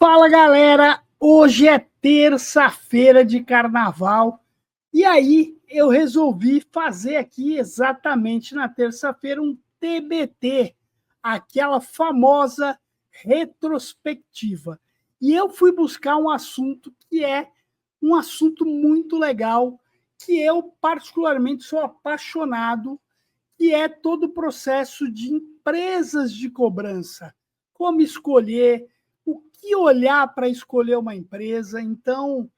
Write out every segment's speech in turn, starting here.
Fala galera, hoje é terça-feira de carnaval e aí eu resolvi fazer aqui exatamente na terça-feira um TBT, aquela famosa retrospectiva. E eu fui buscar um assunto que é um assunto muito legal, que eu particularmente sou apaixonado, que é todo o processo de empresas de cobrança. Como escolher, o que olhar para escolher uma empresa. Então,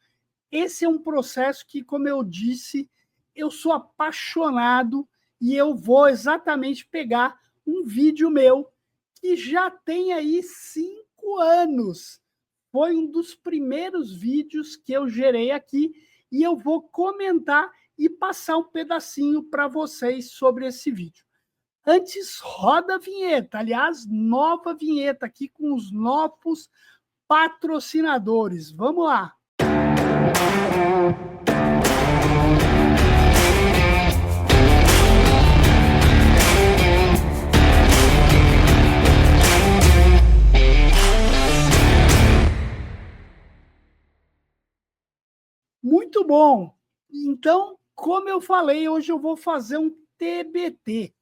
esse é um processo que, como eu disse, eu sou apaixonado e eu vou exatamente pegar um vídeo meu que já tem aí 5 anos. Foi um dos primeiros vídeos que eu gerei aqui e eu vou comentar e passar um pedacinho para vocês sobre esse vídeo. Antes, roda a vinheta. Aliás, nova vinheta aqui com os novos patrocinadores. Vamos lá. Muito bom. Então, como eu falei, hoje eu vou fazer um TBT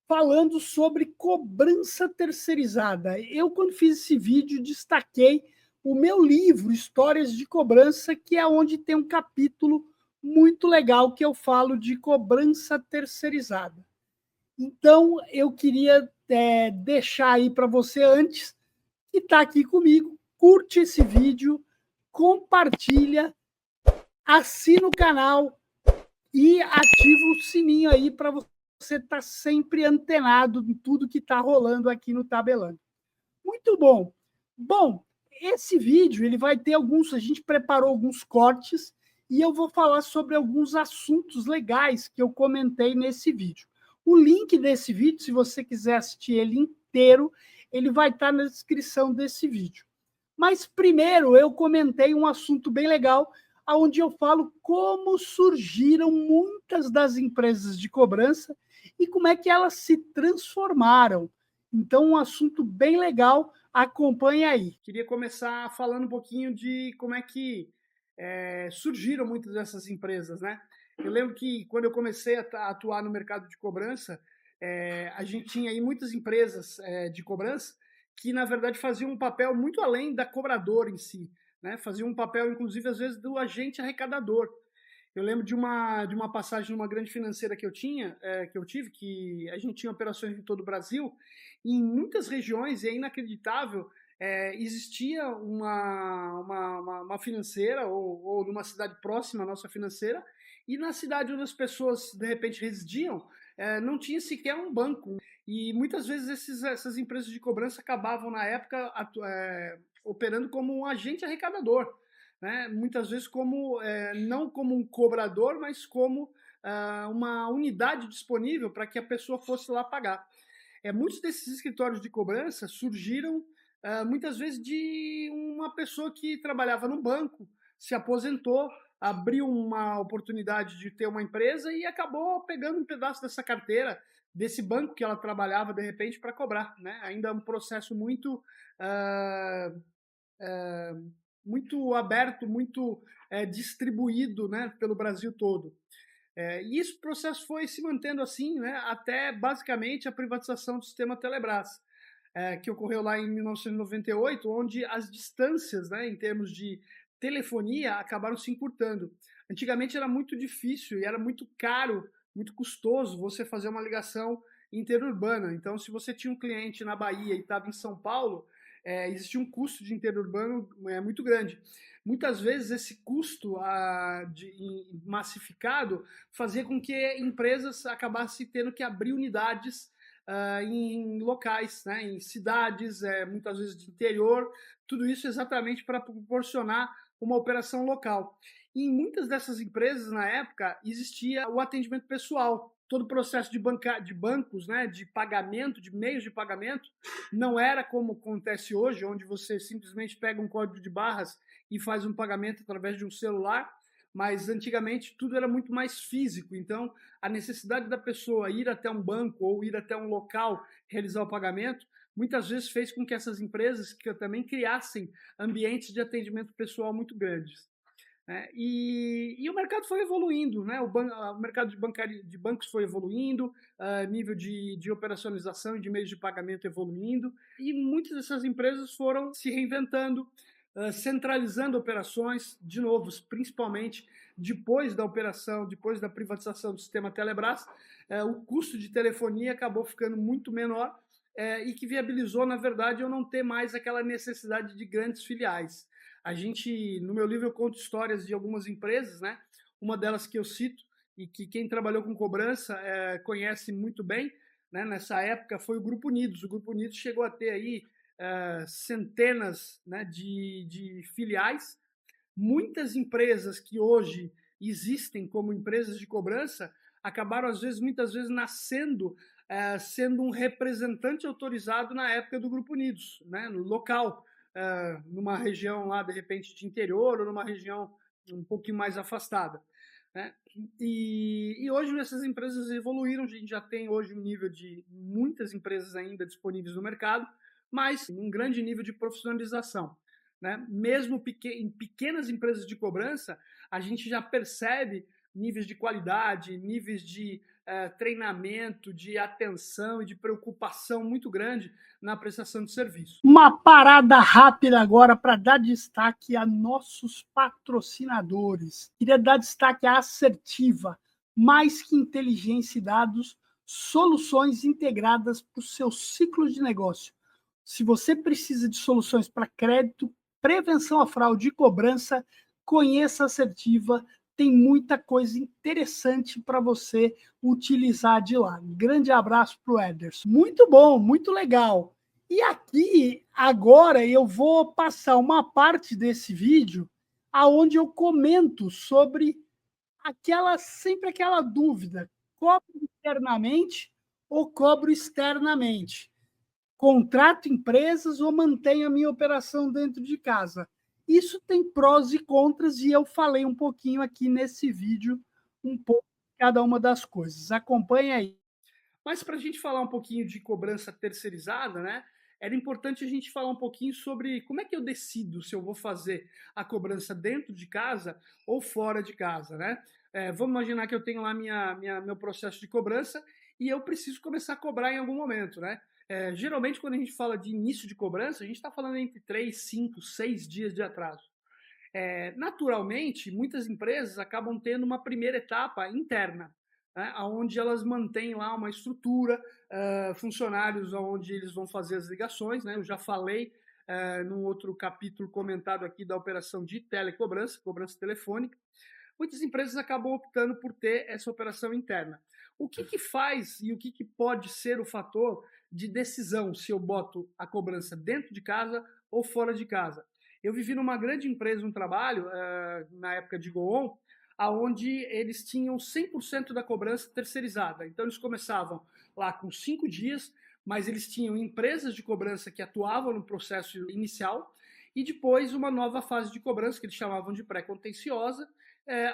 falando sobre cobrança terceirizada. Eu, quando fiz esse vídeo, destaquei o meu livro, Histórias de Cobrança, que é onde tem um capítulo muito legal que eu falo de cobrança terceirizada. Então, eu queria deixar aí para você, antes que está aqui comigo, curte esse vídeo, compartilha, assina o canal e ativa o sininho aí para você estar sempre antenado em tudo que está rolando aqui no Tabelando. Muito bom. Bom, esse vídeo ele vai ter alguns, a gente preparou alguns cortes e eu vou falar sobre alguns assuntos legais que eu comentei nesse vídeo. O link desse vídeo, se você quiser assistir ele inteiro, ele vai estar na descrição desse vídeo. Mas primeiro eu comentei um assunto bem legal, onde eu falo como surgiram muitas das empresas de cobrança e como é que elas se transformaram. Então, um assunto bem legal, acompanhe aí. Queria começar falando um pouquinho de como é que surgiram muitas dessas empresas, né? Eu lembro que quando eu comecei a atuar no mercado de cobrança, a gente tinha aí muitas empresas de cobrança que, na verdade, faziam um papel muito além da cobradora em si, né? Faziam um papel, inclusive, às vezes, do agente arrecadador. Eu lembro de uma passagem numa grande financeira que eu tive, que a gente tinha operações em todo o Brasil, e em muitas regiões, e é inacreditável, existia uma financeira, ou numa cidade próxima à nossa financeira, e na cidade onde as pessoas, de repente, residiam, não tinha sequer um banco. E muitas vezes essas empresas de cobrança acabavam, na época, operando como um agente arrecadador, né? Muitas vezes não como um cobrador, mas como uma unidade disponível para que a pessoa fosse lá pagar. Muitos desses escritórios de cobrança surgiram muitas vezes de uma pessoa que trabalhava no banco, se aposentou, abriu uma oportunidade de ter uma empresa e acabou pegando um pedaço dessa carteira desse banco que ela trabalhava de repente para cobrar, né? Ainda é um processo uh, muito aberto, muito distribuído, né, pelo Brasil todo. E esse processo foi se mantendo assim, né, até basicamente a privatização do sistema Telebrás, que ocorreu lá em 1998, onde as distâncias, né, em termos de telefonia acabaram se encurtando. Antigamente era muito difícil e era muito caro, muito custoso você fazer uma ligação interurbana. Então, se você tinha um cliente na Bahia e estava em São Paulo, existia um custo de interurbano muito grande. Muitas vezes esse custo massificado fazia com que empresas acabassem tendo que abrir unidades em locais, né, em cidades, muitas vezes de interior, tudo isso exatamente para proporcionar uma operação local. E em muitas dessas empresas, na época, existia o atendimento pessoal. Todo o processo de bancos, né, de pagamento, de meios de pagamento, não era como acontece hoje, onde você simplesmente pega um código de barras e faz um pagamento através de um celular, mas antigamente tudo era muito mais físico. Então, a necessidade da pessoa ir até um banco ou ir até um local realizar o pagamento muitas vezes fez com que essas empresas que também criassem ambientes de atendimento pessoal muito grandes. Né? E o mercado foi evoluindo, né? O mercado de bancos foi evoluindo, nível de operacionalização e de meios de pagamento evoluindo, e muitas dessas empresas foram se reinventando, centralizando operações, de novo, principalmente depois da operação, depois da privatização do sistema Telebrás, o custo de telefonia acabou ficando muito menor, e que viabilizou, na verdade, eu não ter mais aquela necessidade de grandes filiais. No meu livro, eu conto histórias de algumas empresas, né? Uma delas que eu cito e que quem trabalhou com cobrança conhece muito bem, né? Nessa época foi o Grupo Unidos. O Grupo Unidos chegou a ter aí centenas, né, de filiais. Muitas empresas que hoje existem como empresas de cobrança acabaram, muitas vezes, nascendo, sendo um representante autorizado na época do Grupo Unidos, né, no local, numa região lá, de repente, de interior ou numa região um pouquinho mais afastada. Né? E hoje essas empresas evoluíram, a gente já tem hoje um nível de muitas empresas ainda disponíveis no mercado, mas um grande nível de profissionalização. Né? Mesmo em pequenas empresas de cobrança, a gente já percebe níveis de qualidade, níveis de treinamento, de atenção e de preocupação muito grande na prestação de serviço. Uma parada rápida agora para dar destaque a nossos patrocinadores. Queria dar destaque à Assertiva, mais que inteligência e dados, soluções integradas para o seu ciclo de negócio. Se você precisa de soluções para crédito, prevenção à fraude e cobrança, conheça a Assertiva, tem muita coisa interessante para você utilizar de lá. Grande abraço para o Ederson. Muito bom, muito legal. E aqui, agora, eu vou passar uma parte desse vídeo aonde eu comento sobre sempre aquela dúvida: cobro internamente ou cobro externamente? Contrato empresas ou mantenho a minha operação dentro de casa? Isso tem prós e contras e eu falei um pouquinho aqui nesse vídeo, um pouco de cada uma das coisas. Acompanhe aí. Mas para a gente falar um pouquinho de cobrança terceirizada, né? Era importante a gente falar um pouquinho sobre como é que eu decido se eu vou fazer a cobrança dentro de casa ou fora de casa, né? Vamos imaginar que eu tenho lá meu processo de cobrança e eu preciso começar a cobrar em algum momento, né? Geralmente, quando a gente fala de início de cobrança, a gente está falando entre 3, 5, 6 dias de atraso. Naturalmente, muitas empresas acabam tendo uma primeira etapa interna, né, onde elas mantêm lá uma estrutura, funcionários onde eles vão fazer as ligações. Né? Eu já falei num outro capítulo comentado aqui da operação de telecobrança, cobrança telefônica. Muitas empresas acabam optando por ter essa operação interna. O que faz e o que pode ser o fator de decisão se eu boto a cobrança dentro de casa ou fora de casa? Eu vivi numa grande empresa, um trabalho, na época de Goon, onde eles tinham 100% da cobrança terceirizada. Então, eles começavam lá com 5 dias, mas eles tinham empresas de cobrança que atuavam no processo inicial e depois uma nova fase de cobrança, que eles chamavam de pré-contenciosa,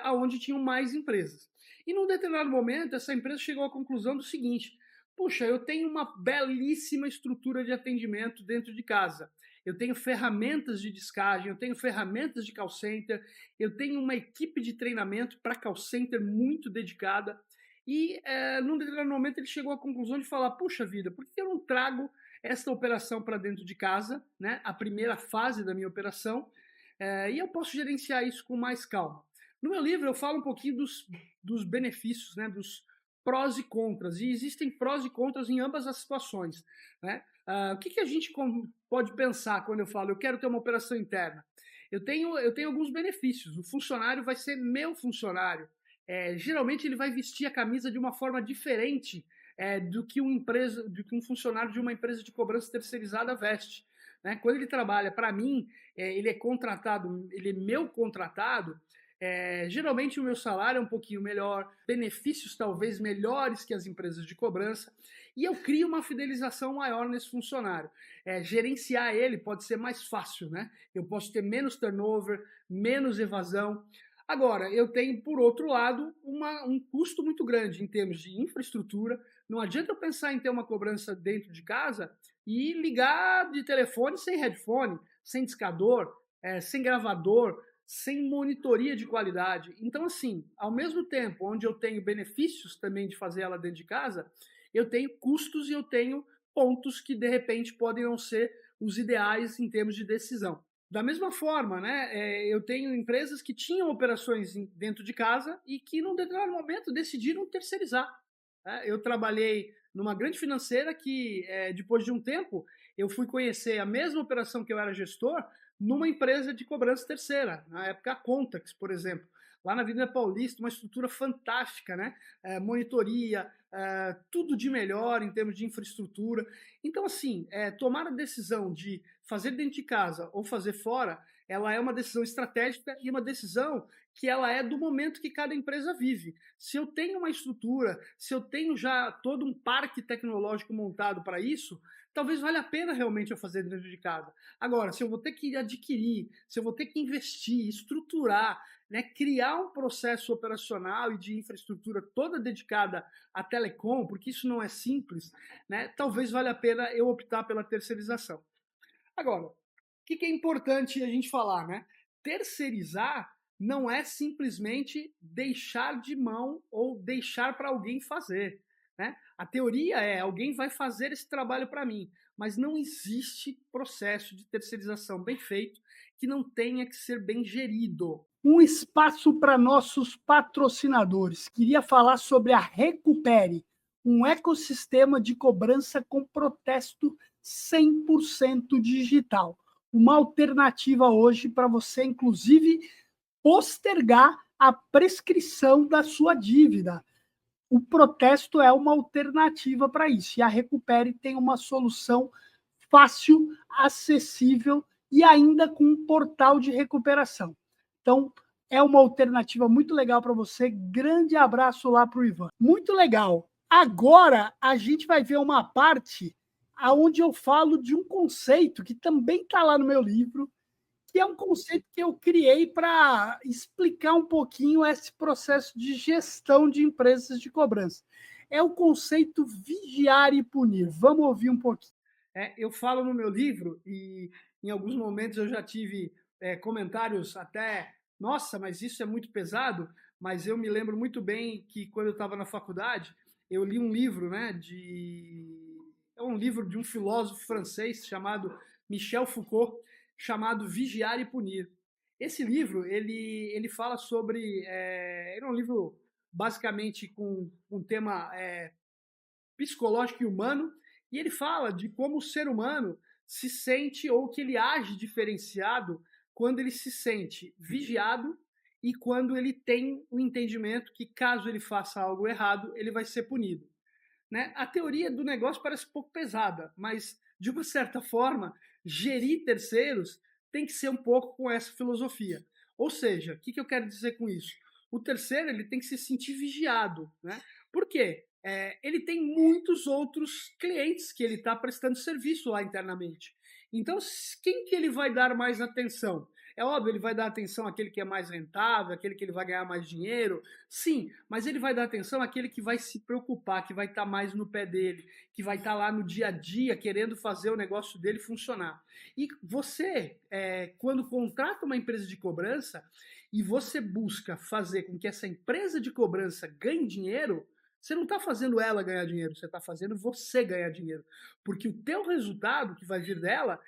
onde tinham mais empresas. E num determinado momento, essa empresa chegou à conclusão do seguinte: puxa, eu tenho uma belíssima estrutura de atendimento dentro de casa. Eu tenho ferramentas de descagem, eu tenho ferramentas de call center, eu tenho uma equipe de treinamento para call center muito dedicada. E num determinado momento ele chegou à conclusão de falar: puxa vida, por que eu não trago esta operação para dentro de casa, né? A primeira fase da minha operação, e eu posso gerenciar isso com mais calma. No meu livro eu falo um pouquinho dos benefícios, né, dos prós e contras, e existem prós e contras em ambas as situações. Né? O que a gente pode pensar quando eu falo eu quero ter uma operação interna? Eu tenho alguns benefícios. O funcionário vai ser meu funcionário. Geralmente ele vai vestir a camisa de uma forma diferente do que um funcionário de uma empresa de cobrança terceirizada veste. Né? Quando ele trabalha para mim, ele é contratado, ele é meu contratado. Geralmente o meu salário é um pouquinho melhor, benefícios talvez melhores que as empresas de cobrança, e eu crio uma fidelização maior nesse funcionário. Gerenciar ele pode ser mais fácil, né? Eu posso ter menos turnover, menos evasão. Agora, eu tenho, por outro lado, um custo muito grande em termos de infraestrutura. Não adianta eu pensar em ter uma cobrança dentro de casa e ligar de telefone sem headphone, sem discador, sem gravador, sem monitoria de qualidade. Então, assim, ao mesmo tempo onde eu tenho benefícios também de fazer ela dentro de casa, eu tenho custos e eu tenho pontos que, de repente, podem não ser os ideais em termos de decisão. Da mesma forma, né, eu tenho empresas que tinham operações dentro de casa e que, num determinado momento, decidiram terceirizar. Né? Eu trabalhei numa grande financeira que, depois de um tempo, eu fui conhecer a mesma operação que eu era gestor numa empresa de cobrança terceira, na época a Contax, por exemplo, lá na Avenida Paulista, uma estrutura fantástica, né? Monitoria, tudo de melhor em termos de infraestrutura. Então, assim, tomar a decisão de fazer dentro de casa ou fazer fora, ela é uma decisão estratégica e uma decisão que ela é do momento que cada empresa vive. Se eu tenho uma estrutura, se eu tenho já todo um parque tecnológico montado para isso, talvez valha a pena realmente eu fazer dentro de casa. Agora, se eu vou ter que adquirir, se eu vou ter que investir, estruturar, né, criar um processo operacional e de infraestrutura toda dedicada à telecom, porque isso não é simples, né, talvez valha a pena eu optar pela terceirização. Agora, o que é importante a gente falar, né? Terceirizar não é simplesmente deixar de mão ou deixar para alguém fazer. Né? A teoria é alguém vai fazer esse trabalho para mim, mas não existe processo de terceirização bem feito que não tenha que ser bem gerido. Um espaço para nossos patrocinadores. Queria falar sobre a Recupere, um ecossistema de cobrança com protesto 100% digital. Uma alternativa hoje para você, inclusive, postergar a prescrição da sua dívida. O protesto é uma alternativa para isso. E a Recupere tem uma solução fácil, acessível e ainda com um portal de recuperação. Então, é uma alternativa muito legal para você. Grande abraço lá para o Ivan. Muito legal. Agora, a gente vai ver uma parte onde eu falo de um conceito que também está lá no meu livro, que é um conceito que eu criei para explicar um pouquinho esse processo de gestão de empresas de cobrança. É o conceito vigiar e punir. Vamos ouvir um pouquinho. Eu falo no meu livro e em alguns momentos eu já tive comentários até, nossa, mas isso é muito pesado, mas eu me lembro muito bem que quando eu estava na faculdade, eu li um livro, né, é um livro de um filósofo francês chamado Michel Foucault, chamado Vigiar e Punir. Esse livro, ele fala sobre, ele é um livro basicamente com um tema psicológico e humano, e ele fala de como o ser humano se sente ou que ele age diferenciado quando ele se sente vigiado e quando ele tem o entendimento que caso ele faça algo errado, ele vai ser punido. Né? A teoria do negócio parece um pouco pesada, mas de uma certa forma, gerir terceiros tem que ser um pouco com essa filosofia. Ou seja, o que eu quero dizer com isso? O terceiro ele tem que se sentir vigiado. Né? Por quê? Ele tem muitos outros clientes que ele está prestando serviço lá internamente. Então, quem que ele vai dar mais atenção? É óbvio, ele vai dar atenção àquele que é mais rentável, àquele que ele vai ganhar mais dinheiro, sim, mas ele vai dar atenção àquele que vai se preocupar, que vai estar mais no pé dele, que vai estar lá no dia a dia querendo fazer o negócio dele funcionar. E você, quando contrata uma empresa de cobrança e você busca fazer com que essa empresa de cobrança ganhe dinheiro, você não está fazendo ela ganhar dinheiro, você está fazendo você ganhar dinheiro. Porque o teu resultado que vai vir dela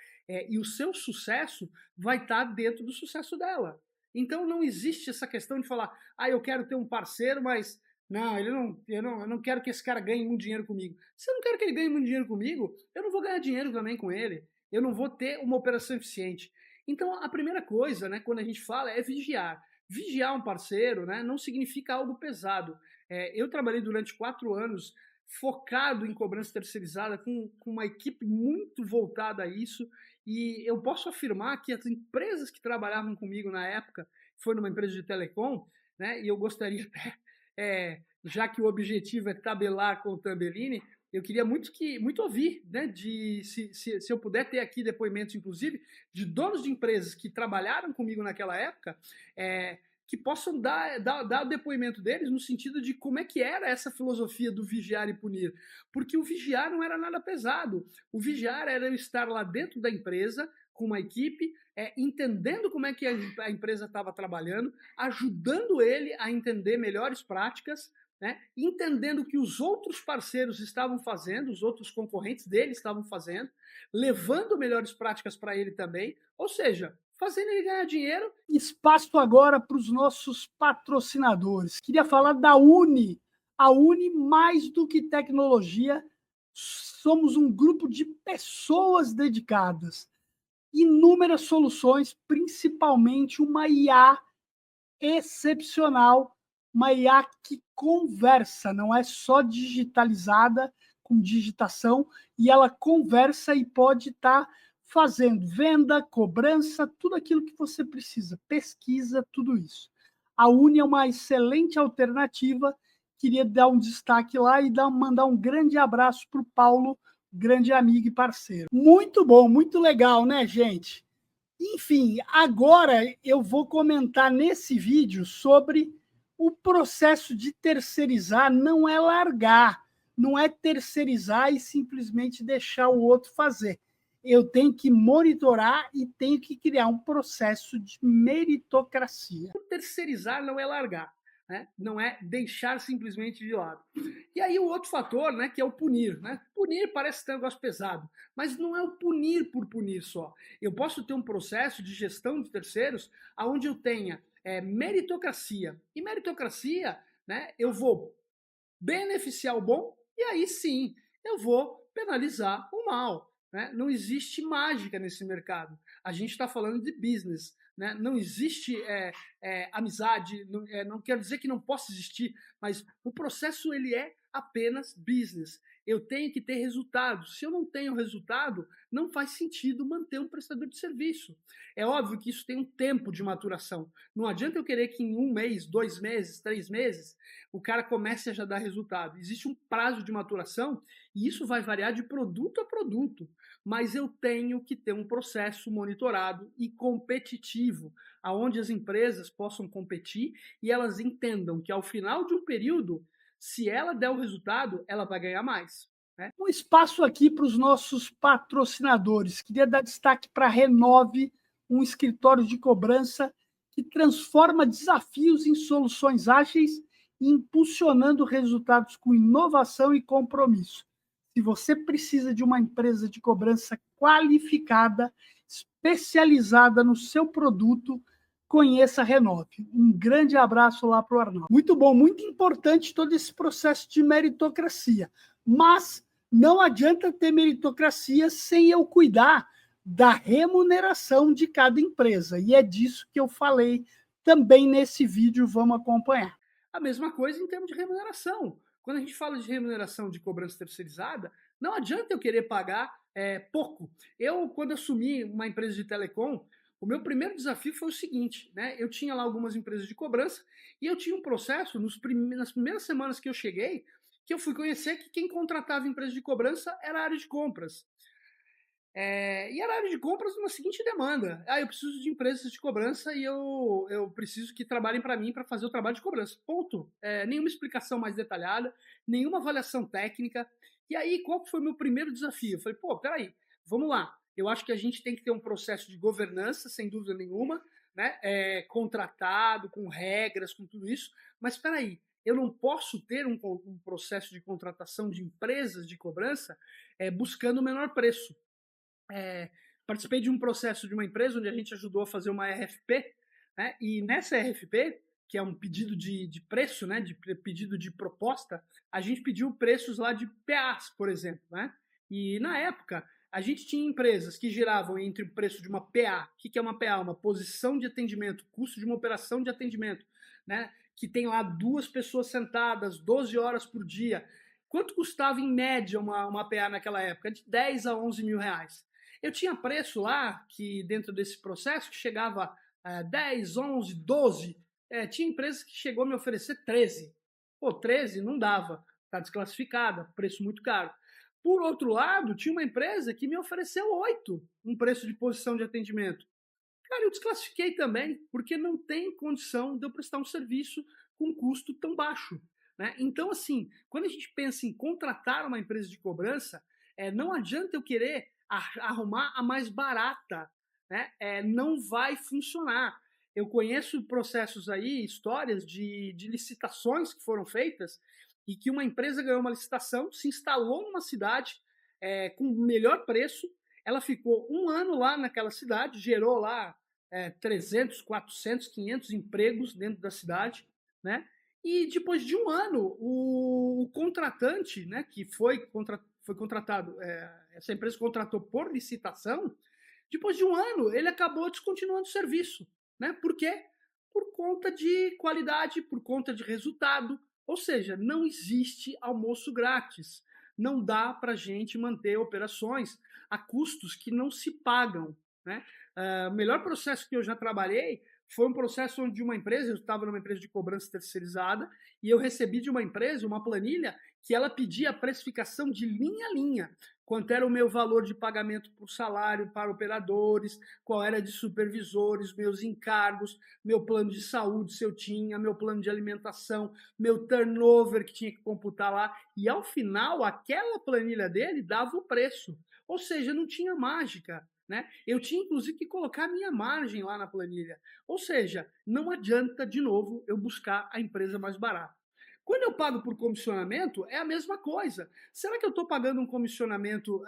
e o seu sucesso vai estar dentro do sucesso dela. Então não existe essa questão de falar, eu quero ter um parceiro, mas não, eu não quero que esse cara ganhe muito dinheiro comigo. Se eu não quero que ele ganhe muito dinheiro comigo, eu não vou ganhar dinheiro também com ele. Eu não vou ter uma operação eficiente. Então a primeira coisa, né, quando a gente fala, é vigiar. Vigiar um parceiro, né, não significa algo pesado. Eu trabalhei durante 4 anos focado em cobrança terceirizada, com uma equipe muito voltada a isso, e eu posso afirmar que as empresas que trabalhavam comigo na época, foi numa empresa de telecom, né, e eu gostaria até, já que o objetivo é tabelar com o Tambellini, eu queria muito ouvir, né, se eu puder ter aqui depoimentos, inclusive, de donos de empresas que trabalharam comigo naquela época, que possam dar o depoimento deles no sentido de como é que era essa filosofia do vigiar e punir. Porque o vigiar não era nada pesado. O vigiar era eu estar lá dentro da empresa, com uma equipe, entendendo como é que a empresa estava trabalhando, ajudando ele a entender melhores práticas, né? Entendendo o que os outros parceiros estavam fazendo, os outros concorrentes dele estavam fazendo, levando melhores práticas para ele também, ou seja, fazendo ele ganhar dinheiro. Espaço agora para os nossos patrocinadores. Queria falar da Uni. A Uni, mais do que tecnologia, somos um grupo de pessoas dedicadas. Inúmeras soluções, principalmente uma IA excepcional, uma IA que conversa, não é só digitalizada com digitação, e ela conversa e pode estar fazendo venda, cobrança, tudo aquilo que você precisa, pesquisa, tudo isso. A Uni é uma excelente alternativa, queria dar um destaque lá e mandar um grande abraço para o Paulo, grande amigo e parceiro. Muito bom, muito legal, né, gente? Enfim, agora eu vou comentar nesse vídeo sobre o processo de terceirizar. Não é largar, não é terceirizar e simplesmente deixar o outro fazer. Eu tenho que monitorar e tenho que criar um processo de meritocracia. Terceirizar não é largar, né? Não é deixar simplesmente de lado. E aí o outro fator, né, que é o punir, né? Punir parece ter um negócio pesado, mas não é o punir por punir só. Eu posso ter um processo de gestão de terceiros onde eu tenha meritocracia. E meritocracia, né, eu vou beneficiar o bom e aí sim eu vou penalizar o mal. Né? Não existe mágica nesse mercado. A gente está falando de business. Né? Não existe amizade, não quero dizer que não possa existir, mas o processo ele é apenas business. Eu tenho que ter resultado. Se eu não tenho resultado, não faz sentido manter um prestador de serviço. É óbvio que isso tem um tempo de maturação. Não adianta eu querer que em 1 mês, 2 meses, 3 meses, o cara comece a já dar resultado. Existe um prazo de maturação e isso vai variar de produto a produto. Mas eu tenho que ter um processo monitorado e competitivo, aonde as empresas possam competir e elas entendam que ao final de um período, se ela der o resultado, ela vai ganhar mais. Né? Um espaço aqui para os nossos patrocinadores. Queria dar destaque para a Renove, um escritório de cobrança que transforma desafios em soluções ágeis e impulsionando resultados com inovação e compromisso. Se você precisa de uma empresa de cobrança qualificada, especializada no seu produto, conheça a Renove. Um grande abraço lá para o Arnaldo. Muito bom, muito importante todo esse processo de meritocracia. Mas não adianta ter meritocracia sem eu cuidar da remuneração de cada empresa. E é disso que eu falei também nesse vídeo, vamos acompanhar. A mesma coisa em termos de remuneração. Quando a gente fala de remuneração de cobrança terceirizada, não adianta eu querer pagar pouco. Eu, quando assumi uma empresa de telecom, o meu primeiro desafio foi o seguinte, né? Eu tinha lá algumas empresas de cobrança e eu tinha um processo nas primeiras semanas que eu cheguei, que eu fui conhecer que quem contratava empresa de cobrança era a área de compras. E era a área de compras uma seguinte demanda. Eu preciso de empresas de cobrança e eu preciso que trabalhem para mim para fazer o trabalho de cobrança. Ponto. Nenhuma explicação mais detalhada, nenhuma avaliação técnica. E aí, qual foi o meu primeiro desafio? Eu falei, peraí, vamos lá. Eu acho que a gente tem que ter um processo de governança, sem dúvida nenhuma, né? Contratado, com regras, com tudo isso. Mas peraí, eu não posso ter um processo de contratação de empresas de cobrança buscando o menor preço. Participei de um processo de uma empresa onde a gente ajudou a fazer uma RFP, né? E nessa RFP, que é um pedido de preço, né? De pedido de proposta, a gente pediu preços lá de PAs, por exemplo, né? E na época, a gente tinha empresas que giravam entre o preço de uma PA. O que é uma PA? Uma posição de atendimento, custo de uma operação de atendimento, né? Que tem lá 2 pessoas sentadas, 12 horas por dia. Quanto custava em média uma PA naquela época? De 10 a 11 mil reais. Eu tinha preço lá, que dentro desse processo, que chegava a 10, 11, 12. Tinha empresas que chegou a me oferecer 13. 13 não dava, está desclassificada, preço muito caro. Por outro lado, tinha uma empresa que me ofereceu 8, um preço de posição de atendimento. Cara, eu desclassifiquei também, porque não tem condição de eu prestar um serviço com um custo tão baixo, né? Então, assim, quando a gente pensa em contratar uma empresa de cobrança, não adianta eu querer arrumar a mais barata, né? Não vai funcionar. Eu conheço processos aí, histórias de licitações que foram feitas e que uma empresa ganhou uma licitação, se instalou numa cidade com o melhor preço, ela ficou um ano lá naquela cidade, gerou lá 300, 400, 500 empregos dentro da cidade, né? E depois de um ano, o contratante, né, que foi contratado, essa empresa contratou por licitação, depois de um ano, ele acabou descontinuando o serviço, né? Por quê? Por conta de qualidade, por conta de resultado. Ou seja, não existe almoço grátis. Não dá para a gente manter operações a custos que não se pagam, né? O melhor processo que eu já trabalhei foi um processo onde uma empresa, eu estava numa empresa de cobrança terceirizada, e eu recebi de uma empresa uma planilha que ela pedia a precificação de linha a linha. Quanto era o meu valor de pagamento por salário para operadores, qual era de supervisores, meus encargos, meu plano de saúde, se eu tinha, meu plano de alimentação, meu turnover que tinha que computar lá. E ao final, aquela planilha dele dava o preço. Ou seja, não tinha mágica, né? Eu tinha, inclusive, que colocar a minha margem lá na planilha. Ou seja, não adianta, de novo, eu buscar a empresa mais barata. Quando eu pago por comissionamento, é a mesma coisa. Será que eu estou pagando um comissionamento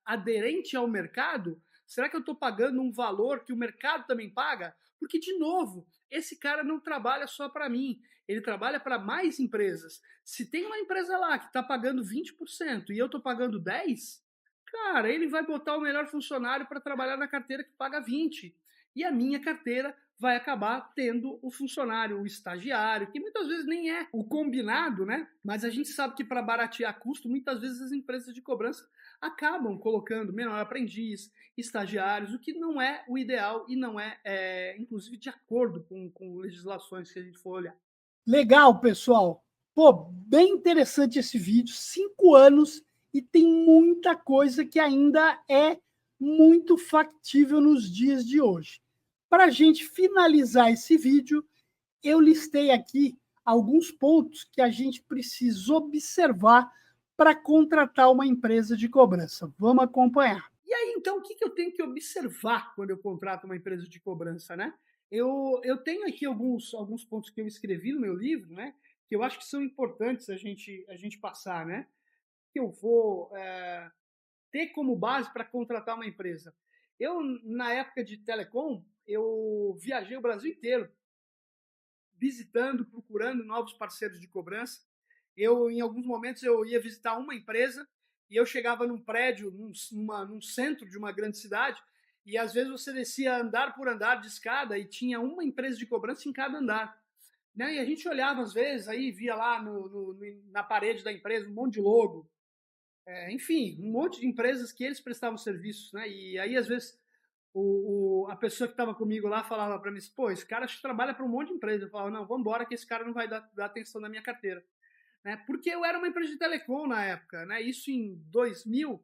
aderente ao mercado? Será que eu estou pagando um valor que o mercado também paga? Porque, de novo, esse cara não trabalha só para mim, ele trabalha para mais empresas. Se tem uma empresa lá que está pagando 20% e eu estou pagando 10%, cara, ele vai botar o melhor funcionário para trabalhar na carteira que paga 20%. E a minha carteira vai acabar tendo o funcionário, o estagiário, que muitas vezes nem é o combinado, né? Mas a gente sabe que para baratear custo, muitas vezes as empresas de cobrança acabam colocando menor aprendiz, estagiários, o que não é o ideal e não inclusive, de acordo com legislações que a gente for olhar. Legal, pessoal. Pô, bem interessante esse vídeo. 5 anos e tem muita coisa que ainda é muito factível nos dias de hoje. Para a gente finalizar esse vídeo, eu listei aqui alguns pontos que a gente precisa observar para contratar uma empresa de cobrança. Vamos acompanhar. E aí, então, o que eu tenho que observar quando eu contrato uma empresa de cobrança, né? Eu tenho aqui alguns pontos que eu escrevi no meu livro, né? Que eu acho que são importantes a gente passar, né? Que eu vou ter como base para contratar uma empresa. Eu, na época de telecom, eu viajei o Brasil inteiro, visitando, procurando novos parceiros de cobrança. Em alguns momentos, eu ia visitar uma empresa e eu chegava num prédio, num centro de uma grande cidade, e às vezes você descia andar por andar de escada e tinha uma empresa de cobrança em cada andar. Né? E a gente olhava às vezes, aí via lá na parede da empresa um monte de logo, enfim, um monte de empresas que eles prestavam serviços, né? E aí, às vezes, a pessoa que estava comigo lá falava para mim, pô, esse cara acho que trabalha para um monte de empresa. Eu falava, não, vamos embora que esse cara não vai dar atenção na minha carteira. Né? Porque eu era uma empresa de telecom na época, né? Isso em 2000,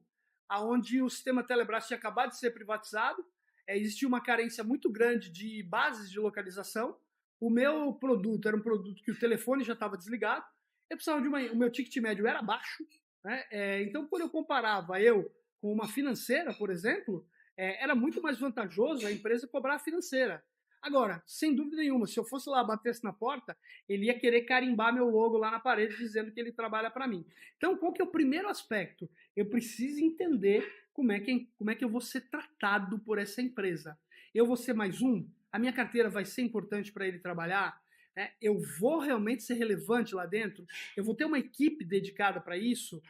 aonde o sistema Telebrás tinha acabado de ser privatizado, existia uma carência muito grande de bases de localização. O meu produto era um produto que o telefone já estava desligado, eu precisava o meu ticket médio era baixo, né? Então, quando eu comparava eu com uma financeira, por exemplo, era muito mais vantajoso a empresa cobrar a financeira. Agora, sem dúvida nenhuma, se eu fosse lá, batesse na porta, ele ia querer carimbar meu logo lá na parede dizendo que ele trabalha para mim. Então, qual que é o primeiro aspecto? Eu preciso entender como é que eu vou ser tratado por essa empresa. Eu vou ser mais um? A minha carteira vai ser importante para ele trabalhar? Eu vou realmente ser relevante lá dentro? Eu vou ter uma equipe dedicada para isso?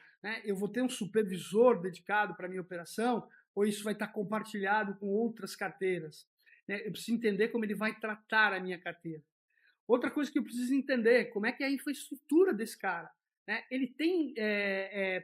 Eu vou ter um supervisor dedicado para a minha operação? Ou isso vai estar compartilhado com outras carteiras? Eu preciso entender como ele vai tratar a minha carteira. Outra coisa que eu preciso entender, como é que é a infraestrutura desse cara. Ele tem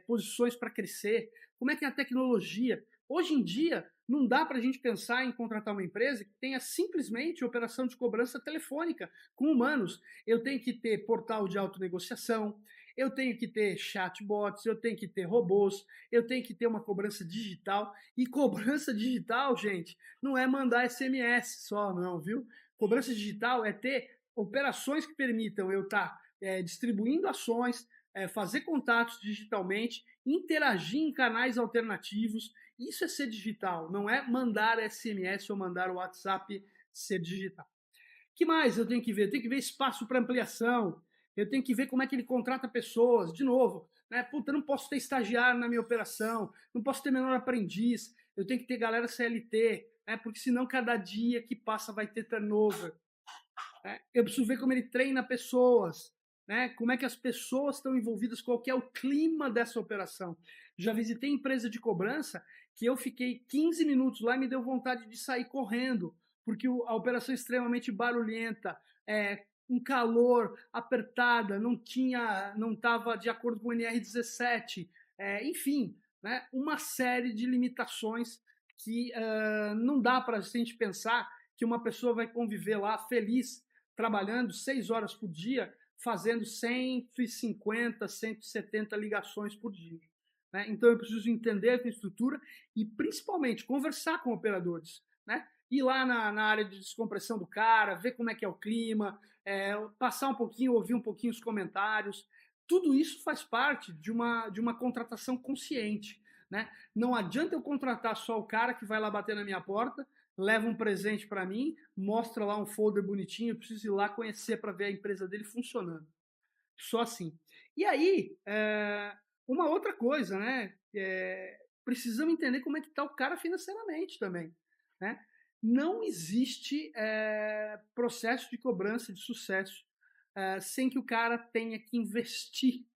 posições para crescer? Como é que é a tecnologia? Hoje em dia, não dá para a gente pensar em contratar uma empresa que tenha simplesmente operação de cobrança telefônica com humanos. Eu tenho que ter portal de autonegociação, eu tenho que ter chatbots, eu tenho que ter robôs, eu tenho que ter uma cobrança digital. E cobrança digital, gente, não é mandar SMS só, não, viu? Cobrança digital é ter operações que permitam eu estar distribuindo ações, fazer contatos digitalmente, interagir em canais alternativos. Isso é ser digital, não é mandar SMS ou mandar o WhatsApp ser digital. O que mais eu tenho que ver? Eu tenho que ver espaço para ampliação, eu tenho que ver como é que ele contrata pessoas. De novo, né? Puta, eu não posso ter estagiário na minha operação, não posso ter menor aprendiz, eu tenho que ter galera CLT, né? Porque senão cada dia que passa vai ter turnover. Né? Eu preciso ver como ele treina pessoas, né? Como é que as pessoas estão envolvidas, qual que é o clima dessa operação. Já visitei empresa de cobrança que eu fiquei 15 minutos lá e me deu vontade de sair correndo, porque a operação é extremamente barulhenta, um calor, apertada, não estava de acordo com o NR17, enfim, né? Uma série de limitações que não dá para a gente pensar que uma pessoa vai conviver lá feliz, trabalhando 6 horas por dia, fazendo 150, 170 ligações por dia. Né? Então eu preciso entender a estrutura e principalmente conversar com operadores, né? Ir lá na área de descompressão do cara, ver como é que é o clima, passar um pouquinho, ouvir um pouquinho os comentários. Tudo isso faz parte de uma contratação consciente. Né? Não adianta eu contratar só o cara que vai lá bater na minha porta, leva um presente para mim, mostra lá um folder bonitinho, eu preciso ir lá conhecer para ver a empresa dele funcionando. Só assim. E aí, uma outra coisa, né? Precisamos entender como é que está o cara financeiramente também. Né? Não existe processo de cobrança de sucesso sem que o cara tenha que investir.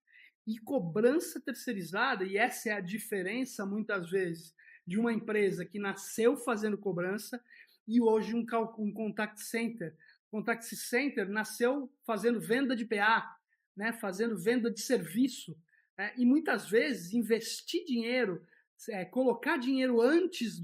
E cobrança terceirizada, e essa é a diferença muitas vezes de uma empresa que nasceu fazendo cobrança e hoje um contact center. Contact center nasceu fazendo venda de PA, né, fazendo venda de serviço. Né, e muitas vezes investir dinheiro, colocar dinheiro antes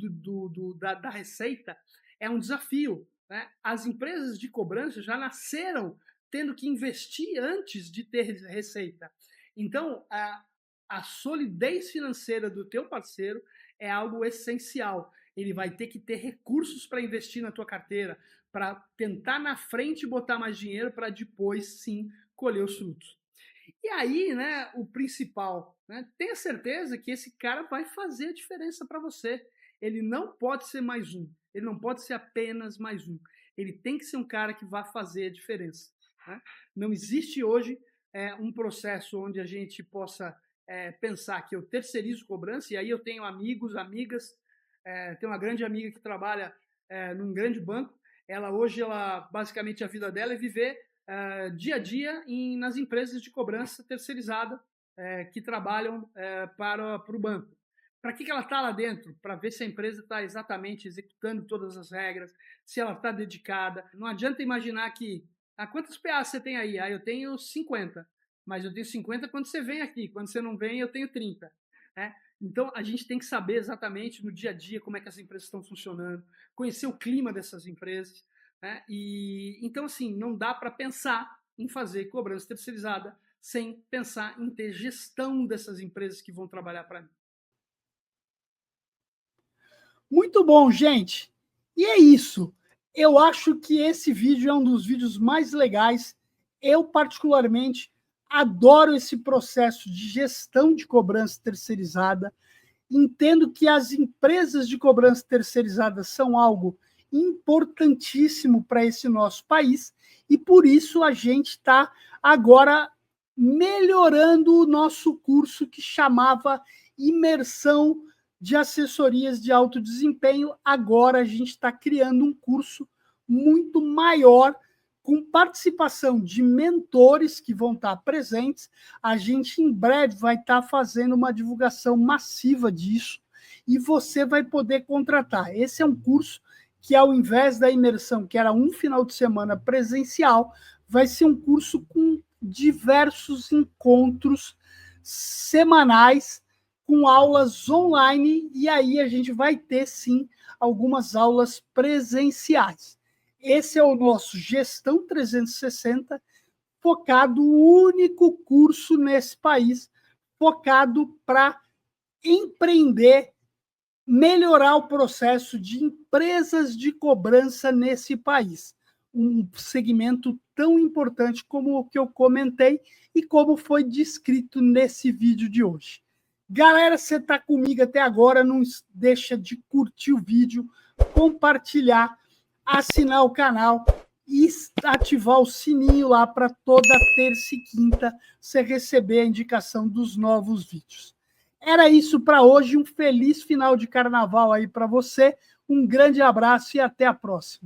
da receita é um desafio. Né? As empresas de cobrança já nasceram tendo que investir antes de ter receita. Então, a solidez financeira do teu parceiro é algo essencial. Ele vai ter que ter recursos para investir na tua carteira, para tentar na frente botar mais dinheiro para depois sim colher os frutos. E aí, né, o principal, né, tenha certeza que esse cara vai fazer a diferença para você. Ele não pode ser mais um, ele não pode ser apenas mais um. Ele tem que ser um cara que vai fazer a diferença. Né? Não existe hoje um processo onde a gente possa pensar que eu terceirizo cobrança, e aí eu tenho amigos, amigas, tenho uma grande amiga que trabalha num grande banco, hoje, basicamente a vida dela é viver dia a dia nas empresas de cobrança terceirizada que trabalham para o banco. Para que ela está lá dentro? Para ver se a empresa está exatamente executando todas as regras, se ela está dedicada. Não adianta imaginar que quantas PAs você tem aí? Eu tenho 50, mas eu tenho 50 quando você vem aqui, quando você não vem eu tenho 30. Né? Então a gente tem que saber exatamente no dia a dia como é que as empresas estão funcionando, conhecer o clima dessas empresas. Né? Então, assim, não dá para pensar em fazer cobrança terceirizada sem pensar em ter gestão dessas empresas que vão trabalhar para mim. Muito bom, gente. E é isso. Eu acho que esse vídeo é um dos vídeos mais legais. Eu, particularmente, adoro esse processo de gestão de cobrança terceirizada. Entendo que as empresas de cobrança terceirizada são algo importantíssimo para esse nosso país e por isso a gente está agora melhorando o nosso curso que chamava Imersão de Assessorias de Alto Desempenho. Agora a gente está criando um curso muito maior, com participação de mentores que vão estar presentes. A gente em breve vai estar fazendo uma divulgação massiva disso e você vai poder contratar. Esse é um curso que, ao invés da imersão, que era um final de semana presencial, vai ser um curso com diversos encontros semanais, com aulas online, e aí a gente vai ter, sim, algumas aulas presenciais. Esse é o nosso Gestão 360, focado, o único curso nesse país, focado para empreender, melhorar o processo de empresas de cobrança nesse país. Um segmento tão importante como o que eu comentei e como foi descrito nesse vídeo de hoje. Galera, você está comigo até agora, não deixa de curtir o vídeo, compartilhar, assinar o canal e ativar o sininho lá para toda terça e quinta você receber a indicação dos novos vídeos. Era isso para hoje, um feliz final de carnaval aí para você, um grande abraço e até a próxima.